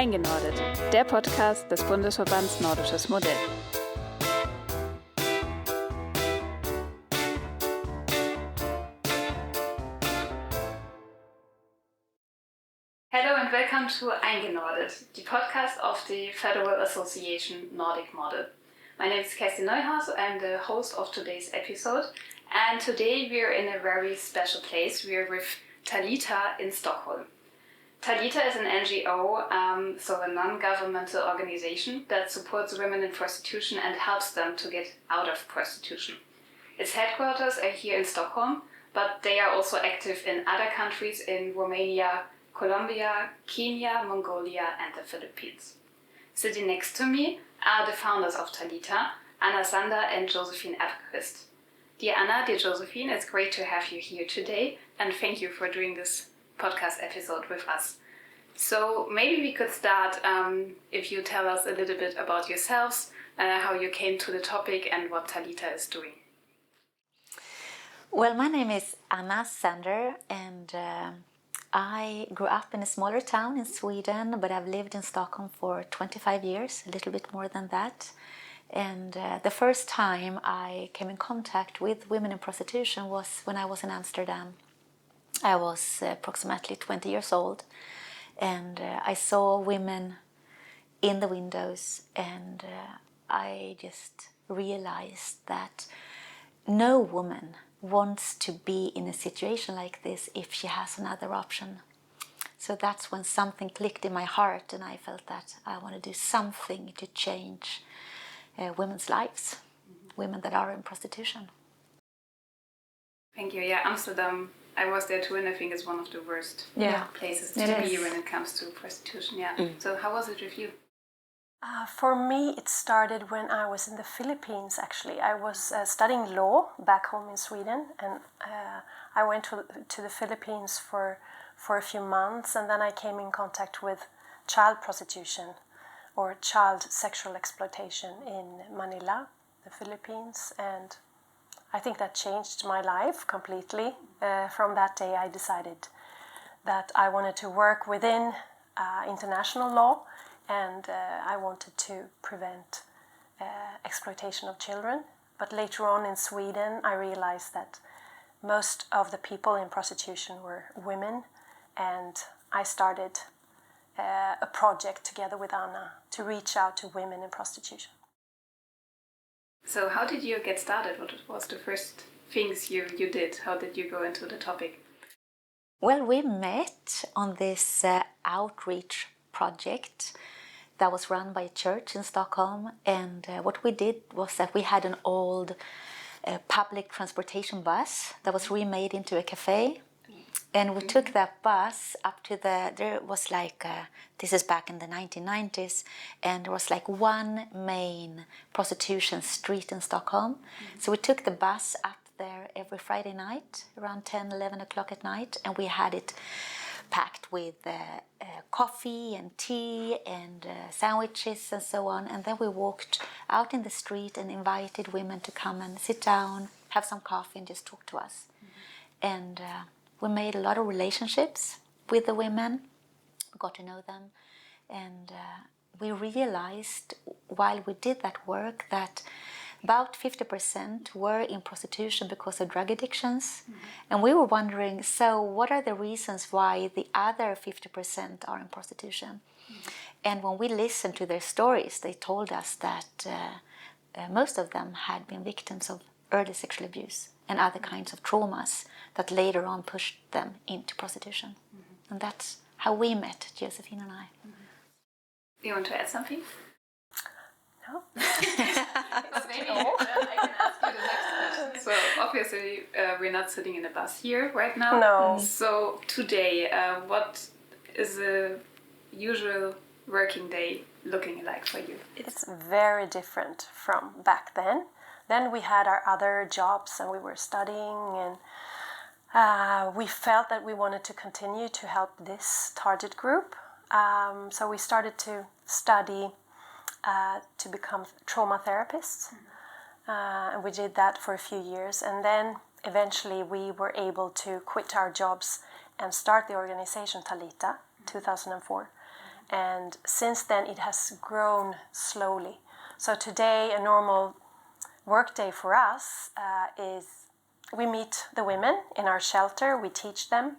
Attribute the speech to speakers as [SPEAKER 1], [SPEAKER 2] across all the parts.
[SPEAKER 1] Eingenordet, der Podcast des Bundesverbands Nordisches Modell. Hello and welcome to Eingenordet, the podcast of the Federal Association Nordic Model. My name is Kerstin Neuhaus, I'm the host of today's episode, and today we're in a very special place. We're with Talita in Stockholm. Talita is an NGO, so a non-governmental organization that supports women in prostitution and helps them to get out of prostitution. Its headquarters are here in Stockholm, but they are also active in other countries in Romania, Colombia, Kenya, Mongolia and the Philippines. Sitting next to me are the founders of Talita, Anna Sander and Josephine Appelquist. Dear Anna, dear Josephine, it's great to have you here today and thank you for doing this podcast episode with us. So maybe we could start if you tell us a little bit about yourselves, how you came to the topic and what Talita is doing.
[SPEAKER 2] Well, my name is Anna Sander and I grew up in a smaller town in Sweden, but I've lived in Stockholm for 25 years, a little bit more than that. And the first time I came in contact with women in prostitution was when I was in Amsterdam. I was approximately 20 years old and I saw women in the windows and I just realized that no woman wants to be in a situation like this if she has another option. So that's when something clicked in my heart and I felt that I want to do something to change women's lives, women that are in prostitution.
[SPEAKER 1] Thank you. Yeah, Amsterdam, I was there too and I think it's one of the worst places to be when it comes to prostitution. Yeah. So how was it with you?
[SPEAKER 3] For me, it started when I was in the Philippines, actually. I was studying law back home in Sweden, and I went to the Philippines for a few months, and then I came in contact with child prostitution or child sexual exploitation in Manila, the Philippines, and I think that changed my life completely. From that day, I decided that I wanted to work within international law, and I wanted to prevent exploitation of children. But later on in Sweden, I realized that most of the people in prostitution were women, and I started a project together with Anna to reach out to women in prostitution.
[SPEAKER 1] So how did you get started? What was the first things you did? How did you go into the topic?
[SPEAKER 2] Well, we met on this outreach project that was run by a church in Stockholm, and what we did was that we had an old public transportation bus that was remade into a cafe, and we took that bus up to there was like this is back in the 1990s, and there was like one main prostitution street in Stockholm. So we took the bus up there every Friday night around 10-11 o'clock at night, and we had it packed with coffee and tea and sandwiches and so on. And then we walked out in the street and invited women to come and sit down, have some coffee and just talk to us. And we made a lot of relationships with the women, got to know them. And we realized while we did that work that about 50% were in prostitution because of drug addictions. And we were wondering, so what are the reasons why the other 50% are in prostitution? And when we listened to their stories, they told us that most of them had been victims of early sexual abuse and other kinds of traumas that later on pushed them into prostitution. And that's how we met, Josephine and I.
[SPEAKER 1] You want to add something?
[SPEAKER 3] No.
[SPEAKER 1] So maybe I can ask you the next question. So obviously we're not sitting in a bus here right now.
[SPEAKER 3] No.
[SPEAKER 1] So today, what is a usual working day looking like for you?
[SPEAKER 3] It's very different from back then. Then we had our other jobs and we were studying, and we felt that we wanted to continue to help this target group. So we started to study to become trauma therapists. And we did that for a few years. And then eventually we were able to quit our jobs and start the organization Talita, 2004. And since then it has grown slowly. So today a normal workday for us is we meet the women in our shelter, we teach them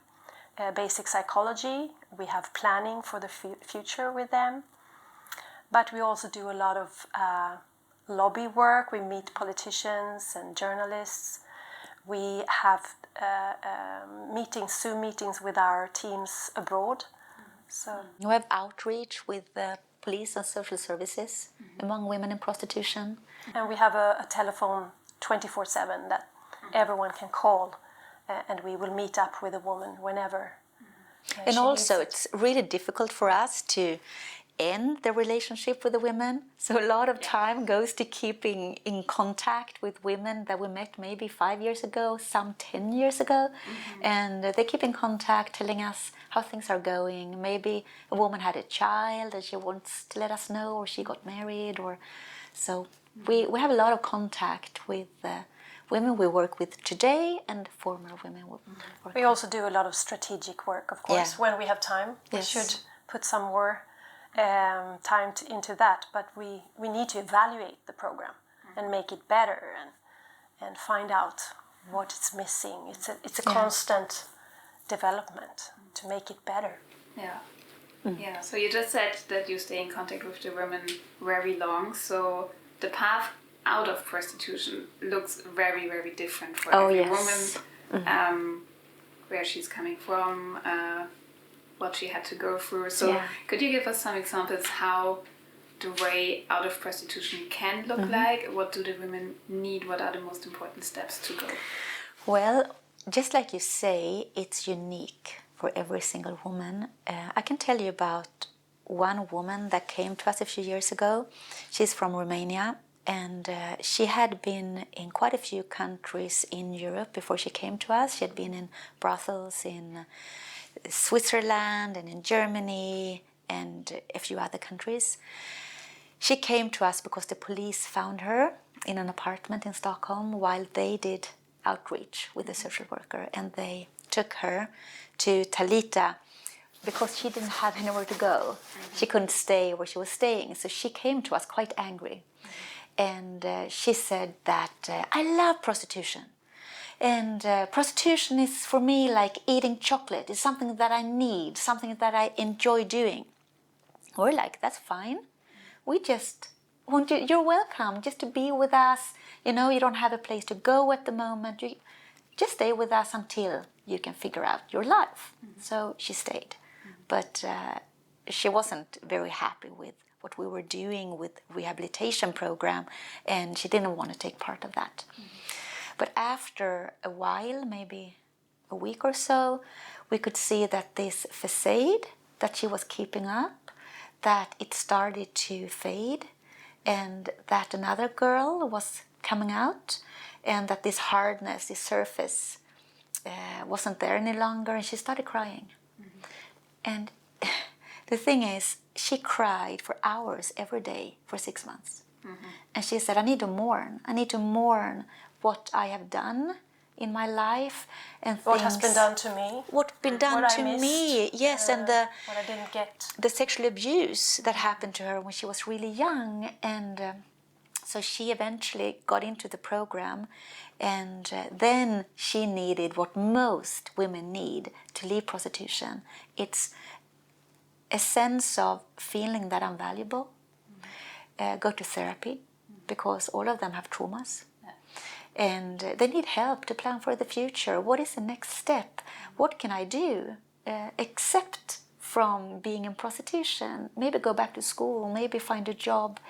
[SPEAKER 3] basic psychology, we have planning for the future with them, but we also do a lot of lobby work. We meet politicians and journalists. We have Zoom meetings with our teams abroad. So
[SPEAKER 2] we have outreach with the police and social services among women in prostitution.
[SPEAKER 3] And we have a telephone 24/7 that everyone can call, and we will meet up with a woman whenever.
[SPEAKER 2] And also it's really difficult for us to end the relationship with the women. So a lot of time goes to keeping in contact with women that we met maybe 5 years ago, some 10 years ago. And they keep in contact, telling us how things are going. Maybe a woman had a child and she wants to let us know, or she got married. Or so we have a lot of contact with women we work with today and former women we work with.
[SPEAKER 3] We also do a lot of strategic work, of course. When we have time, we should put some more time into that, but we need to evaluate the program and make it better and find out what is missing. It's a constant development to make it better.
[SPEAKER 1] Yeah. So you just said that you stay in contact with the women very long. So the path out of prostitution looks very, very different for every woman. Where she's coming from. What she had to go through. So could you give us some examples how the way out of prostitution can look like? What do the women need? What are the most important steps to go?
[SPEAKER 2] Well, just like you say, it's unique for every single woman. I can tell you about one woman that came to us a few years ago. She's from Romania, and she had been in quite a few countries in Europe before she came to us. She had been in Brussels, in Switzerland, and in Germany, and a few other countries. She came to us because the police found her in an apartment in Stockholm while they did outreach with a social worker, and they took her to Talita because she didn't have anywhere to go. She couldn't stay where she was staying, so she came to us quite angry. And she said that I love prostitution. And prostitution is for me like eating chocolate. It's something that I need, something that I enjoy doing. We're like, that's fine. We just want you, you're welcome just to be with us. You know, you don't have a place to go at the moment. You just stay with us until you can figure out your life. So she stayed. But she wasn't very happy with what we were doing with rehabilitation program, and she didn't want to take part of that. But after a while, maybe a week or so, we could see that this facade that she was keeping up, that it started to fade, and that another girl was coming out, and that this hardness, this surface, wasn't there any longer, and she started crying. And the thing is, she cried for hours every day for 6 months. And she said, I need to mourn. I need to mourn what I have done in my life and
[SPEAKER 3] what has been done to me.
[SPEAKER 2] What's been done
[SPEAKER 3] what
[SPEAKER 2] to
[SPEAKER 3] I missed,
[SPEAKER 2] me, yes, and
[SPEAKER 3] what I didn't get.
[SPEAKER 2] The sexual abuse that happened to her when she was really young. And so she eventually got into the program, and then she needed what most women need to leave prostitution. It's a sense of feeling that I'm valuable. Go to therapy, because all of them have traumas. And they need help to plan for the future. What is the next step? What can I do except from being in prostitution? Maybe go back to school, maybe find a job.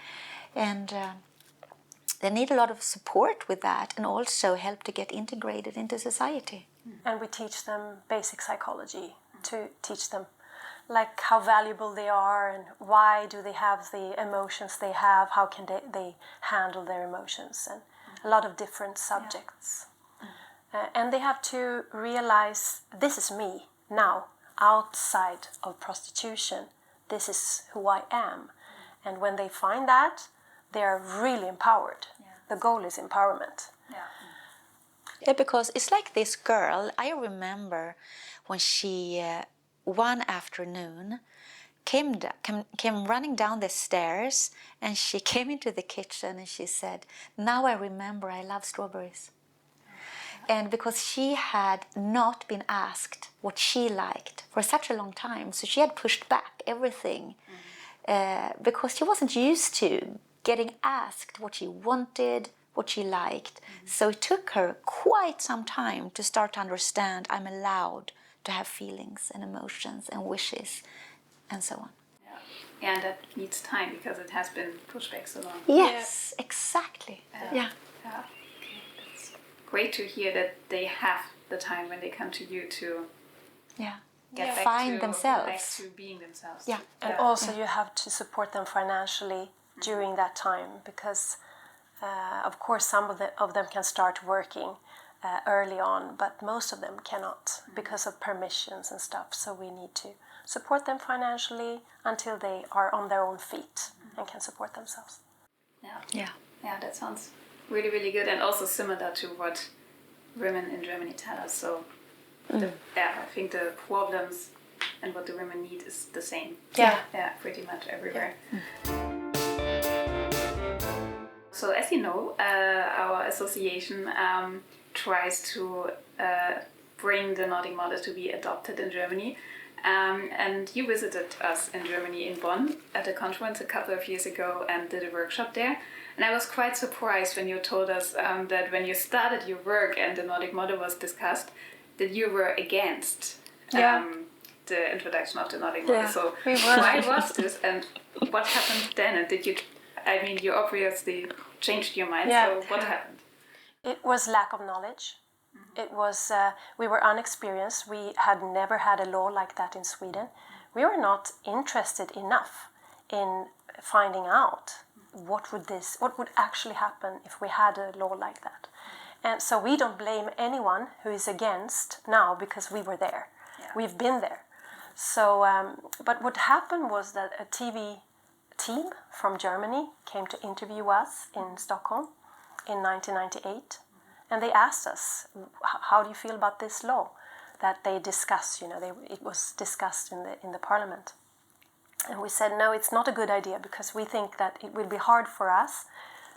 [SPEAKER 2] And they need a lot of support with that, and also help to get integrated into society.
[SPEAKER 3] And we teach them basic psychology to teach them like how valuable they are, and why do they have the emotions they have, how can they handle their emotions, and a lot of different subjects. And they have to realize, this is me now, outside of prostitution. This is who I am. And when they find that, they are really empowered. The goal is empowerment.
[SPEAKER 2] Yeah, because it's like this girl, I remember when she, one afternoon, came running down the stairs, and she came into the kitchen and she said, "Now I remember I love strawberries." And because she had not been asked what she liked for such a long time, so she had pushed back everything because she wasn't used to getting asked what she wanted, what she liked. So it took her quite some time to start to understand I'm allowed to have feelings and emotions and wishes and so on.
[SPEAKER 1] Yeah, and that needs time because it has been pushed back so long.
[SPEAKER 2] Yes, exactly. Yeah.
[SPEAKER 1] It's great to hear that they have the time when they come to you to get back
[SPEAKER 2] find
[SPEAKER 1] to,
[SPEAKER 2] themselves.
[SPEAKER 1] back to being themselves.
[SPEAKER 2] Yeah.
[SPEAKER 3] And also you have to support them financially during that time because, of course, some of them can start working early on, but most of them cannot because of permissions and stuff. So we need to support them financially until they are on their own feet and can support themselves.
[SPEAKER 1] Yeah, that sounds really, really good, and also similar to what women in Germany tell us. So, I think the problems and what the women need is the same.
[SPEAKER 3] Yeah,
[SPEAKER 1] pretty much everywhere. So, as you know, our association tries to bring the Nordic model to be adopted in Germany. And you visited us in Germany, in Bonn, at a conference a couple of years ago and did a workshop there. And I was quite surprised when you told us that when you started your work and the Nordic model was discussed, that you were against the introduction of the Nordic model. So why was this and what happened then? And you obviously changed your mind, so what happened?
[SPEAKER 3] It was lack of knowledge. It was, we were unexperienced. We had never had a law like that in Sweden. We were not interested enough in finding out what would actually happen if we had a law like that. And so we don't blame anyone who is against now because we were there. Yeah. We've been there. So, but what happened was that a TV team from Germany came to interview us in Stockholm in 1998. And they asked us, how do you feel about this law that they discussed? It was discussed in the parliament. And we said, no, it's not a good idea because we think that it will be hard for us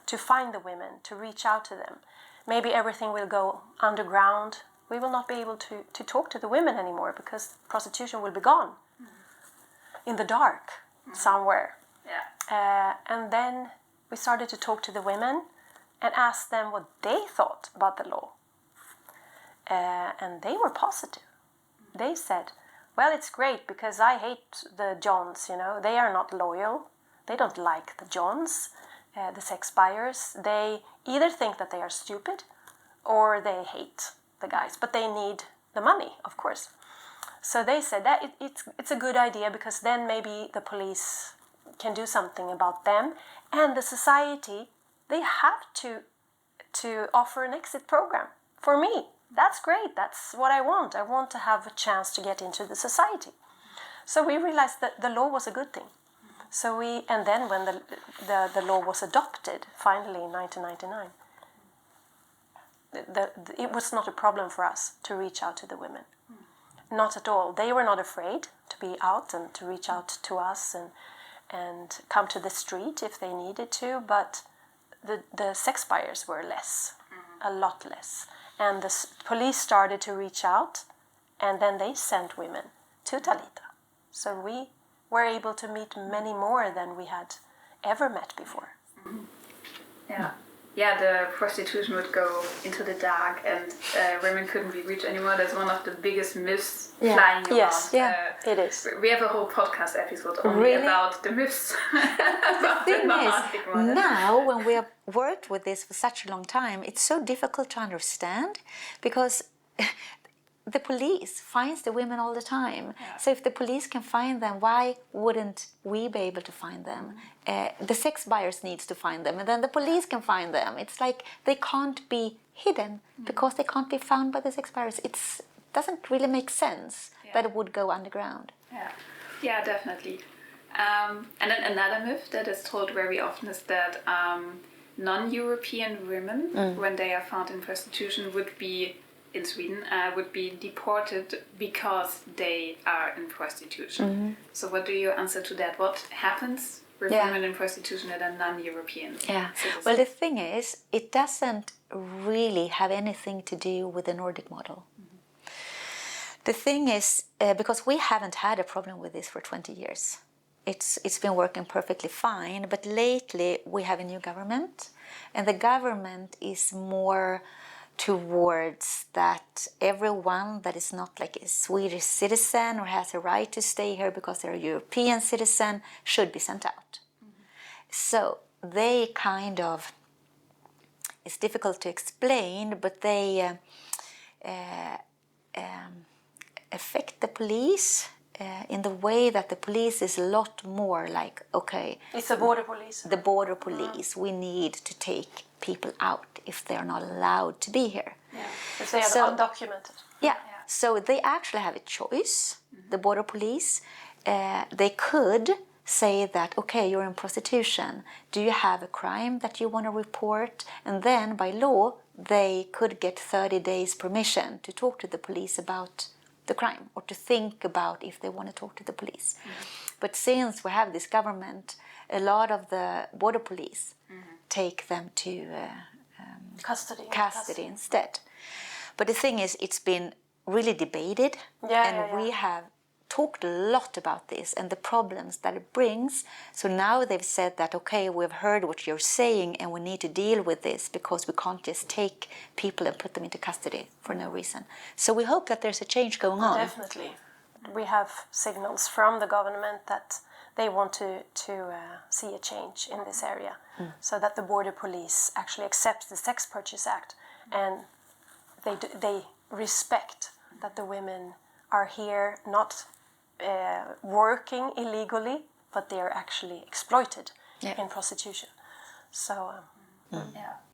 [SPEAKER 3] to find the women, to reach out to them. Maybe everything will go underground. We will not be able to talk to the women anymore because prostitution will be gone in the dark somewhere. Yeah. And then we started to talk to the women and asked them what they thought about the law. And they were positive. They said, well, it's great because I hate the Johns, They are not loyal. They don't like the Johns, the sex buyers. They either think that they are stupid or they hate the guys. But they need the money, of course. So they said that it's a good idea because then maybe the police can do something about them. And the society, they have to offer an exit program for me. That's great. That's what I want. I want to have a chance to get into the society. So we realized that the law was a good thing. So and then when the law was adopted, finally in 1999, it was not a problem for us to reach out to the women. Not at all. They were not afraid to be out and to reach out to us and come to the street if they needed to, but the sex buyers were less, a lot less. And the police started to reach out, and then they sent women to Talita. So we were able to meet many more than we had ever met before.
[SPEAKER 1] Yeah, the prostitution would go into the dark and women couldn't be reached anymore. That's one of the biggest myths flying around.
[SPEAKER 3] Yes, it is.
[SPEAKER 1] We have a whole podcast episode only about the myths.
[SPEAKER 2] The thing is, now when we have worked with this for such a long time, it's so difficult to understand because the police finds the women all the time. Yeah. So if the police can find them, why wouldn't we be able to find them? The sex buyers needs to find them, and then the police can find them. It's like they can't be hidden because they can't be found by the sex buyers. It doesn't really make sense that it would go underground.
[SPEAKER 1] Yeah, definitely. And then another myth that is told very often is that non-European women, when they are found in prostitution, would be in Sweden would be deported because they are in prostitution. So what do you answer to that? What happens with women in prostitution that are non-European citizens?
[SPEAKER 2] Well, the thing is, it doesn't really have anything to do with the Nordic model. The thing is, because we haven't had a problem with this for 20 years. It's been working perfectly fine, but lately we have a new government, and the government is more towards that everyone that is not like a Swedish citizen or has a right to stay here because they're a European citizen should be sent out. So they kind of, it's difficult to explain, but they affect the police in the way that the police is a lot more like, okay,
[SPEAKER 3] It's the border police.
[SPEAKER 2] the border police, we need to take people out if they're not allowed to be here.
[SPEAKER 3] If they are undocumented.
[SPEAKER 2] So they actually have a choice, the border police. They could say that, okay, you're in prostitution, do you have a crime that you want to report? And then by law they could get 30 days permission to talk to the police about the crime or to think about if they want to talk to the police. But since we have this government, a lot of the border police take them to custody instead. But the thing is, it's been really debated, we have talked a lot about this and the problems that it brings. So now they've said that, okay, we've heard what you're saying and we need to deal with this because we can't just take people and put them into custody for no reason. So we hope that there's a change going on.
[SPEAKER 3] Definitely. We have signals from the government that they want to see a change in this area, so that the border police actually accepts the Sex Purchase Act and they respect that the women are here not working illegally, but they are actually exploited in prostitution. So,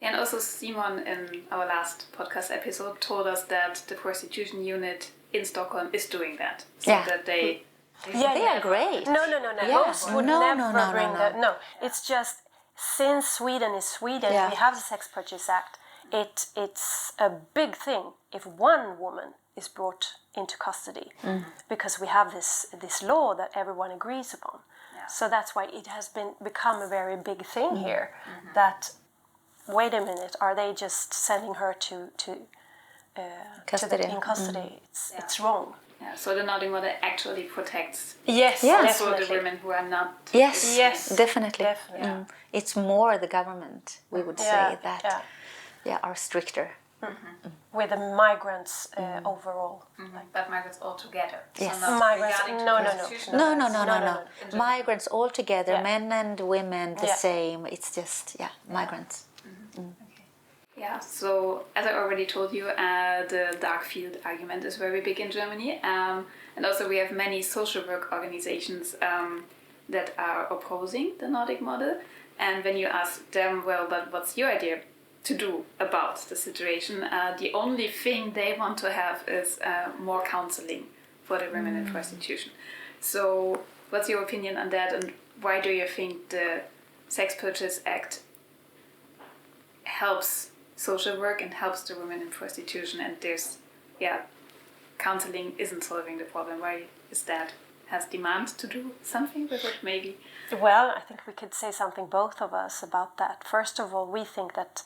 [SPEAKER 1] And also Simon in our last podcast episode told us that the prostitution unit in Stockholm is doing that. So that they
[SPEAKER 2] are great.
[SPEAKER 3] No.
[SPEAKER 2] Yeah.
[SPEAKER 3] Host would
[SPEAKER 2] No,
[SPEAKER 3] never bring that. No, it's just since Sweden is Sweden, we have the Sex Purchase Act. It's a big thing if one woman is brought into custody because we have this law that everyone agrees upon. So that's why it has become a very big thing here. That wait a minute, are they just sending her to
[SPEAKER 2] custody?
[SPEAKER 3] In custody? It's wrong.
[SPEAKER 1] Yeah, so the Nordic model actually protects
[SPEAKER 3] Definitely.
[SPEAKER 1] the women who are not.
[SPEAKER 2] Yes, definitely.
[SPEAKER 3] Definitely.
[SPEAKER 2] It's more the government, we would say, that are stricter.
[SPEAKER 3] With the migrants overall.
[SPEAKER 1] But migrants all together.
[SPEAKER 2] Yes.
[SPEAKER 1] So not
[SPEAKER 3] Migrants,
[SPEAKER 1] regarding to
[SPEAKER 3] no.
[SPEAKER 1] prostitution.
[SPEAKER 2] No. Migrants all together, men and women the same. It's just, migrants.
[SPEAKER 1] Yeah, so as I already told you, the dark field argument is very big in Germany. And also we have many social work organizations that are opposing the Nordic model. And when you ask them, well, but what's your idea to do about the situation? The only thing they want to have is more counseling for the women in prostitution. So what's your opinion on that, and why do you think the Sex Purchase Act helps social work and helps the women in prostitution, and there's counseling isn't solving the problem? Why is that? Has demand to do something with it, maybe?
[SPEAKER 3] Well, I think we could say something, both of us, about that. First of all, we think that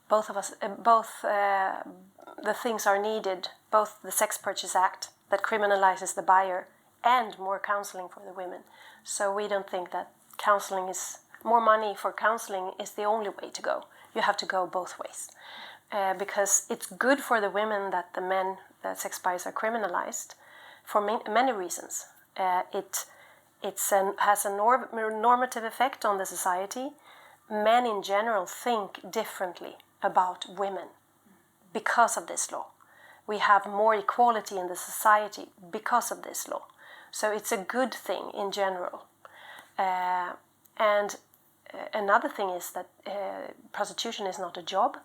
[SPEAKER 3] both of us, the things are needed, both the Sex Purchase Act that criminalizes the buyer and more counseling for the women. So we don't think that more money for counseling is the only way to go. You have to go both ways. Because it's good for the women that the sex buyers are criminalized for many reasons. It has a normative effect on the society. Men in general think differently about women because of this law. We have more equality in the society because of this law. So it's a good thing in general. And another thing is that prostitution is not a job.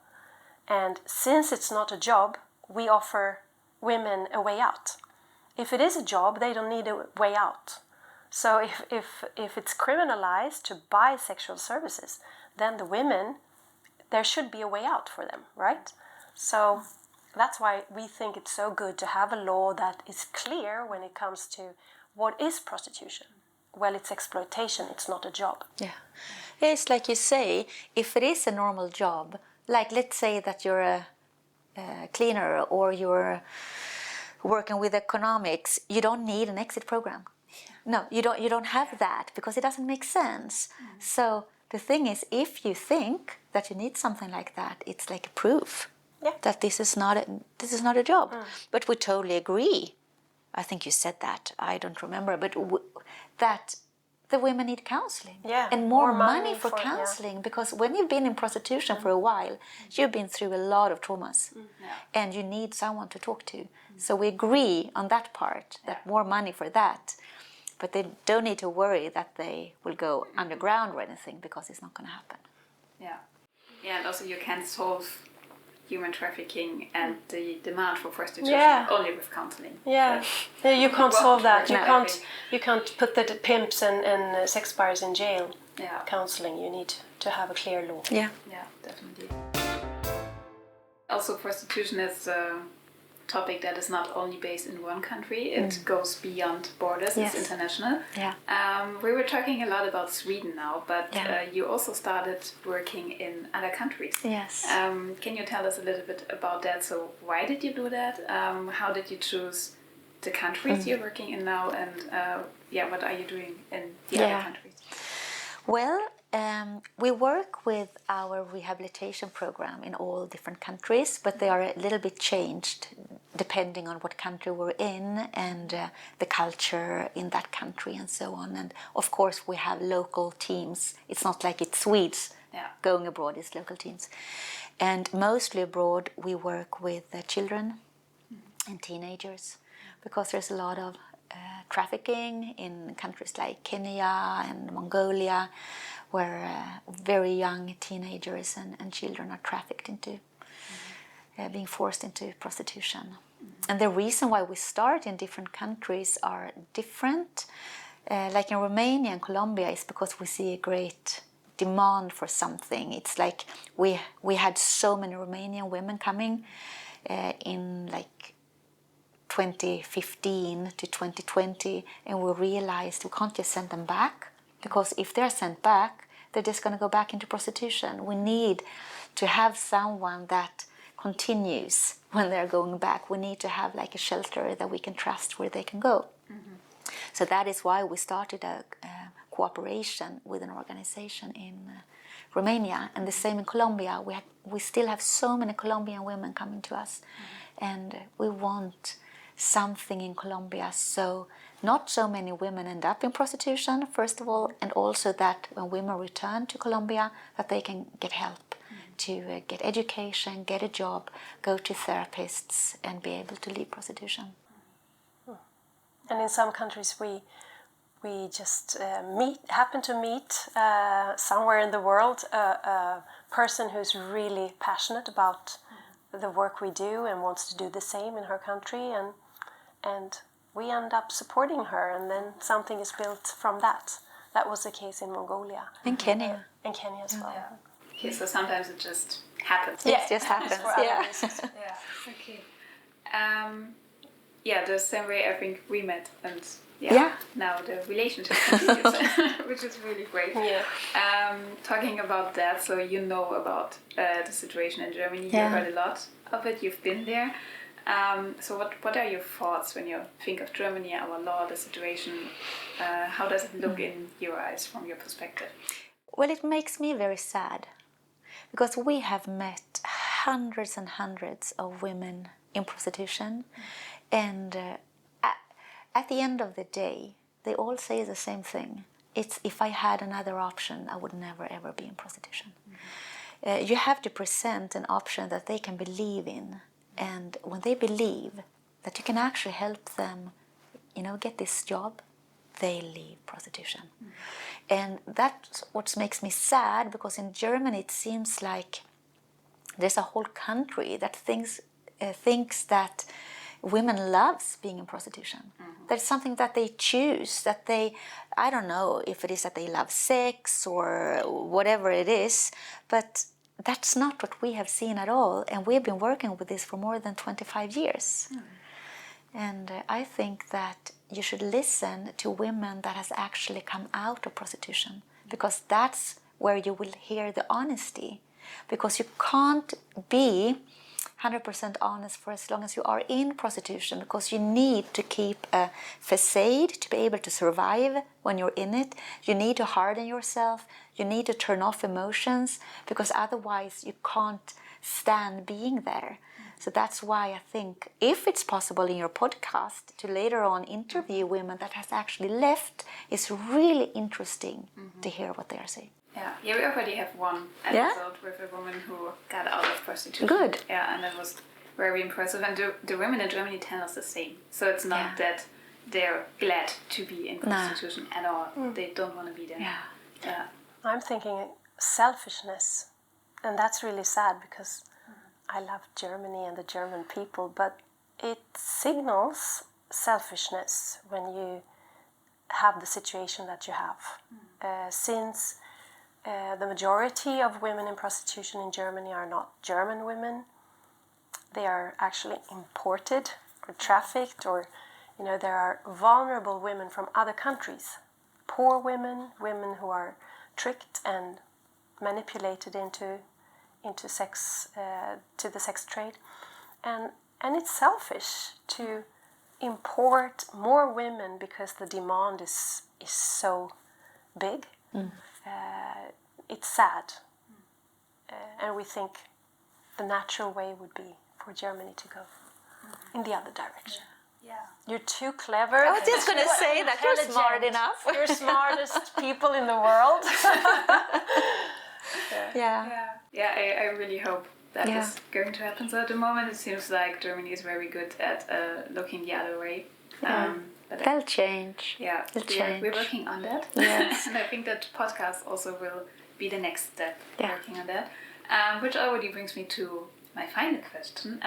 [SPEAKER 3] And since it's not a job, we offer women a way out. If it is a job, they don't need a way out. So if it's criminalized to buy sexual services, then the women, there should be a way out for them, right? So that's why we think it's so good to have a law that is clear when it comes to what is prostitution. Well, it's exploitation, it's not a job.
[SPEAKER 2] Yeah. It's like you say, if it is a normal job, like let's say that you're a cleaner or you're working with economics, you don't need an exit program. No, you don't have that because it doesn't make sense. So the thing is, if you think that you need something like that, it's like a proof that this is not a job. But we totally agree. I think you said that. I don't remember, but that the women need counseling and more money for counseling because when you've been in prostitution for a while, you've been through a lot of traumas and you need someone to talk to. So we agree on that part, that more money for that. But they don't need to worry that they will go underground or anything because it's not going to happen.
[SPEAKER 1] Yeah, and also you can't solve human trafficking and the demand for prostitution only with counseling.
[SPEAKER 3] Yeah, you can't solve that. You can't put the pimps and sex buyers in jail. Counseling, you need to have a clear law.
[SPEAKER 1] Yeah, definitely. Also, prostitution is a topic that is not only based in one country, it goes beyond borders, it's international. We were talking a lot about Sweden now, but you also started working in other countries.
[SPEAKER 2] Yes.
[SPEAKER 1] Can you tell us a little bit about that? So why did you do that? How did you choose the countries you're working in now, and what are you doing in the other countries?
[SPEAKER 2] Well, we work with our rehabilitation program in all different countries, but they are a little bit changed depending on what country we're in and the culture in that country and so on. And of course we have local teams. It's not like it's Swedes going abroad, it's local teams. And mostly abroad we work with children and teenagers because there's a lot of trafficking in countries like Kenya and Mongolia, where very young teenagers and children are trafficked into being forced into prostitution. And the reason why we start in different countries are different. Like in Romania and Colombia, is because we see a great demand for something. It's like we had so many Romanian women coming in like 2015 to 2020, and we realized we can't just send them back, because if they're sent back, they're just going to go back into prostitution. We need to have someone that continues when they're going back. We need to have like a shelter that we can trust where they can go. So that is why we started a cooperation with an organization in Romania, and the same in Colombia. We still have so many Colombian women coming to us, and we want something in Colombia so not so many women end up in prostitution, first of all, and also that when women return to Colombia, that they can get help to get education, get a job, go to therapists, and be able to leave prostitution.
[SPEAKER 3] And in some countries we just happen to meet somewhere in the world a person who's really passionate about the work we do and wants to do the same in her country, and we end up supporting her, and then something is built from that. That was the case in Mongolia.
[SPEAKER 2] In Kenya.
[SPEAKER 3] In Kenya as well.
[SPEAKER 1] Yeah. Okay, so sometimes it just happens.
[SPEAKER 2] Yeah, it just happens.
[SPEAKER 1] Okay. The same way I think we met, and now the relationship continues, which is really great.
[SPEAKER 3] Yeah.
[SPEAKER 1] Talking about that, so you know about the situation in Germany. You heard a lot of it. You've been there. So what are your thoughts when you think of Germany, our law, the situation? How does it look in your eyes from your perspective?
[SPEAKER 2] Well, it makes me very sad, because we have met hundreds and hundreds of women in prostitution, and at the end of the day, they all say the same thing. It's, if I had another option, I would never ever be in prostitution. You have to present an option that they can believe in. And when they believe that you can actually help them, get this job, they leave prostitution. And that's what makes me sad, because in Germany it seems like there's a whole country that thinks that women loves being in prostitution. That's something that they choose, that they, I don't know if it is that they love sex or whatever it is, but that's not what we have seen at all, and we've been working with this for more than 25 years. And I think that you should listen to women that has actually come out of prostitution, because that's where you will hear the honesty. Because you can't be 100% honest for as long as you are in prostitution, because you need to keep a facade to be able to survive when you're in it. You need to harden yourself. You need to turn off emotions, because otherwise you can't stand being there. So that's why I think if it's possible in your podcast to later on interview women that has actually left, it's really interesting to hear what they are saying.
[SPEAKER 1] Yeah, we already have one episode with a woman who got out of prostitution.
[SPEAKER 2] Good.
[SPEAKER 1] Yeah, and that was very impressive. And the women in Germany tell us the same. So it's not that they're glad to be in prostitution at all. They don't want to be there. Yeah.
[SPEAKER 3] I'm thinking selfishness, and that's really sad, because I love Germany and the German people, but it signals selfishness when you have the situation that you have. Since the majority of women in prostitution in Germany are not German women, they are actually imported or trafficked, or there are vulnerable women from other countries, poor women, women who are tricked and manipulated into sex, to the sex trade, and it's selfish to import more women because the demand is so big. It's sad, and we think the natural way would be for Germany to go in the other direction. You're too clever.
[SPEAKER 2] I was just going to say that you're smart enough.
[SPEAKER 3] You're smartest people in the world.
[SPEAKER 1] I really hope that is going to happen. So at the moment it seems like Germany is very good at looking the other way.
[SPEAKER 2] But they'll change.
[SPEAKER 1] Yeah, we're working on that.
[SPEAKER 2] Yes.
[SPEAKER 1] And I think that podcast also will be the next step, working on that. Which already brings me to my final question.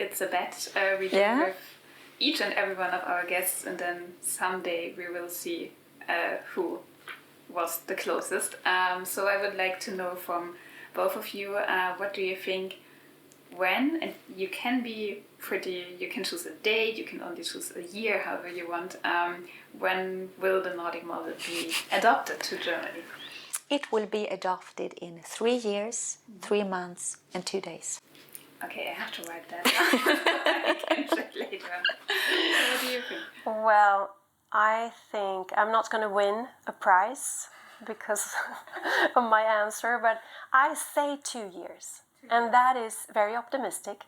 [SPEAKER 1] It's a bet we do with each and every one of our guests, and then someday we will see who was the closest. So I would like to know from both of you, what do you think, when, and you can choose a date, you can only choose a year, however you want, when will the Nordic model be adopted to Germany?
[SPEAKER 2] It will be adopted in 3 years, 3 months and 2 days.
[SPEAKER 1] Okay, I have to write that down. I can check later. So what do you think?
[SPEAKER 3] Well, I think I'm not going to win a prize because of my answer, but I say 2 years. And that is very optimistic,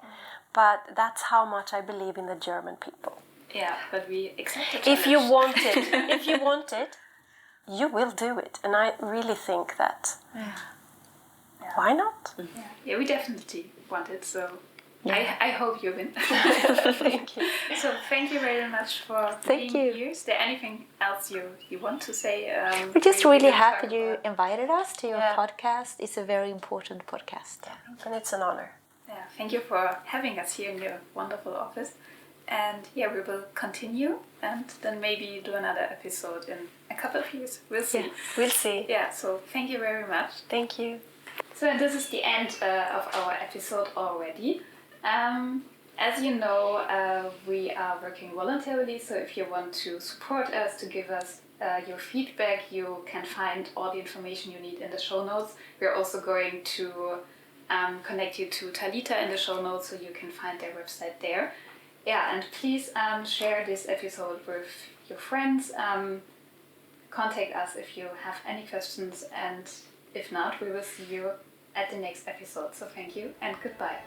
[SPEAKER 3] but that's how much I believe in the German people.
[SPEAKER 1] Yeah, but we accept it.
[SPEAKER 3] If you want it, you will do it. And I really think that. Why not?
[SPEAKER 1] Yeah, we definitely want it, so I hope you win.
[SPEAKER 3] Thank you.
[SPEAKER 1] So thank you very much for being here. Is there anything else you want to say?
[SPEAKER 2] We're just really happy you invited us to your podcast. It's a very important podcast.
[SPEAKER 3] Yeah, and it's an honor.
[SPEAKER 1] Yeah, thank you for having us here in your wonderful office. And we will continue and then maybe do another episode in a couple of years. We'll see.
[SPEAKER 3] Yeah, we'll see.
[SPEAKER 1] Yeah, so thank you very much.
[SPEAKER 3] Thank you.
[SPEAKER 1] So and this is the end of our episode already. As you know, we are working voluntarily, so if you want to support us, to give us your feedback, you can find all the information you need in the show notes. We're also going to connect you to Talita in the show notes, so you can find their website there. Yeah, and please share this episode with your friends. Contact us if you have any questions, and if not, we will see you at the next episode. So thank you and goodbye.